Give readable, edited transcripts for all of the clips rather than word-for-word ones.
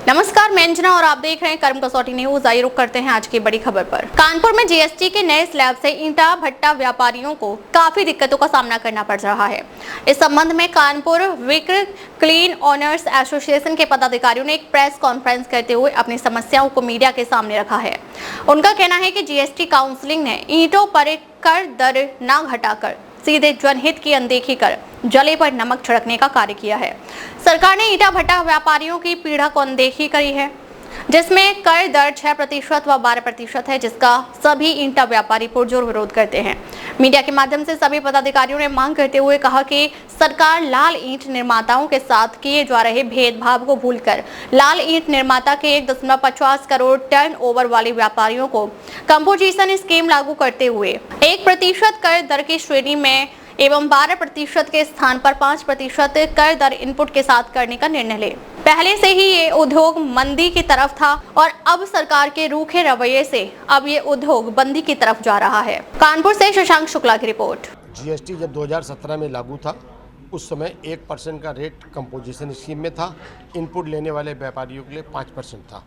नमस्कार, मैं अंजना और आप देख रहे हैं कर्म कसौटी न्यूज। आइए रुक करते हैं आज की बड़ी खबर पर। कानपुर में जीएसटी के नए स्लैब से ईंटा भट्टा व्यापारियों को काफी दिक्कतों का सामना करना पड़ रहा है। इस संबंध में कानपुर विक्र क्लीन ऑनर्स एसोसिएशन के पदाधिकारियों ने एक प्रेस कॉन्फ्रेंस करते हुए अपनी समस्याओं को मीडिया के सामने रखा है। उनका कहना है कि जीएसटी काउंसिलिंग ने ईंटों पर कर दर न घटाकर सीधे जनहित की अनदेखी कर जले पर नमक छिड़कने का कार्य किया है। सरकार ने ईंटा भट्टा व्यापारियों की पीड़ा को अनदेखी करी है, जिसमें कर दर 6% व 12% है, जिसका सभी ईंटा व्यापारी पुरजोर विरोध करते हैं। मीडिया के माध्यम से सभी पदाधिकारियों ने मांग करते हुए कहा कि सरकार लाल ईंट निर्माताओं के साथ किए जा रहे भेदभाव को भूलकर लाल ईंट निर्माता के 1.50 करोड़ टर्न ओवर वाले व्यापारियों को कंपोजिशन स्कीम लागू करते हुए 1% कर दर की श्रेणी में एवं 12% के स्थान पर 5% कर दर इनपुट के साथ करने का निर्णय ले। पहले से ही ये उद्योग मंदी की तरफ था और अब सरकार के रूखे रवैये से अब ये उद्योग बंदी की तरफ जा रहा है। कानपुर से शशांक शुक्ला की रिपोर्ट। जीएसटी जब 2017 में लागू था, उस समय 1% का रेट कंपोजिशन स्कीम में था। इनपुट लेने वाले व्यापारियों के लिए 5% था।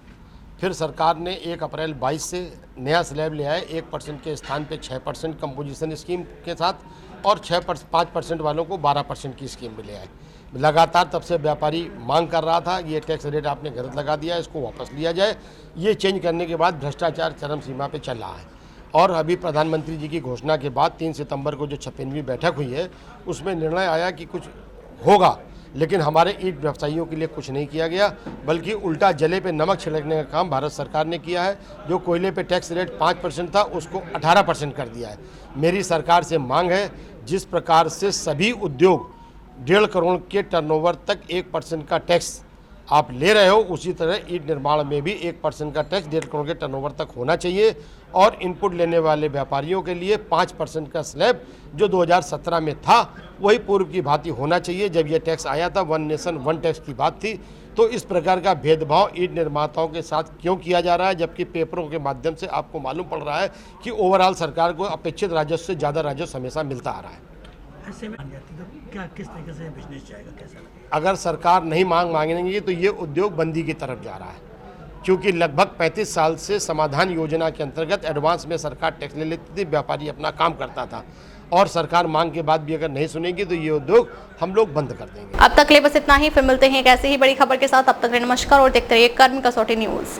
फिर सरकार ने 1 अप्रैल 22 से नया स्लैब ले आए, 1% के स्थान पे 6% कंपोजिशन स्कीम के साथ और 5% वालों को 12% की स्कीम में ले आए। लगातार तब से व्यापारी मांग कर रहा था, ये टैक्स रेट आपने गलत लगा दिया, इसको वापस लिया जाए। ये चेंज करने के बाद भ्रष्टाचार चरम सीमा पे चल रहा है और अभी प्रधानमंत्री जी की घोषणा के बाद 3 सितंबर को जो 56वीं बैठक हुई है, उसमें निर्णय आया कि कुछ होगा, लेकिन हमारे ईंट व्यवसायियों के लिए कुछ नहीं किया गया, बल्कि उल्टा जले पे नमक छिड़कने का काम भारत सरकार ने किया है। जो कोयले पे टैक्स रेट 5% था, उसको 18% कर दिया है। मेरी सरकार से मांग है, जिस प्रकार से सभी उद्योग 1.5 करोड़ के टर्नओवर तक 1% का टैक्स आप ले रहे हो, उसी तरह ईंट निर्माण में भी 1% का टैक्स 1.5 करोड़ के टर्नओवर तक होना चाहिए और इनपुट लेने वाले व्यापारियों के लिए 5% का स्लैब जो 2017 में था, वही पूर्व की भांति होना चाहिए। जब यह टैक्स आया था, 1 नेशन 1 टैक्स की बात थी। तो इस प्रकार का भेदभाव ईंट निर्माताओं के साथ क्यों किया जा रहा है, जबकि पेपरों के माध्यम से आपको मालूम पड़ रहा है कि ओवरऑल सरकार को अपेक्षित राजस्व से ज़्यादा राजस्व हमेशा मिलता आ रहा है। ऐसे में तो क्या किस तरीके से बिजनेस जाएगा, कैसा लगेगा? अगर सरकार नहीं मांगेंगी तो ये उद्योग बंदी की तरफ जा रहा है, क्योंकि लगभग 35 साल से समाधान योजना के अंतर्गत एडवांस में सरकार टैक्स ले लेती थी, व्यापारी अपना काम करता था और सरकार मांग के बाद भी अगर नहीं सुनेगी तो ये उद्योग हम लोग बंद कर देंगे। अब तक ले बस इतना ही, फिर मिलते हैं एक ऐसे ही बड़ी खबर के साथ। अब तक नमस्कार और देखते रहिए कर्म कसौटी न्यूज।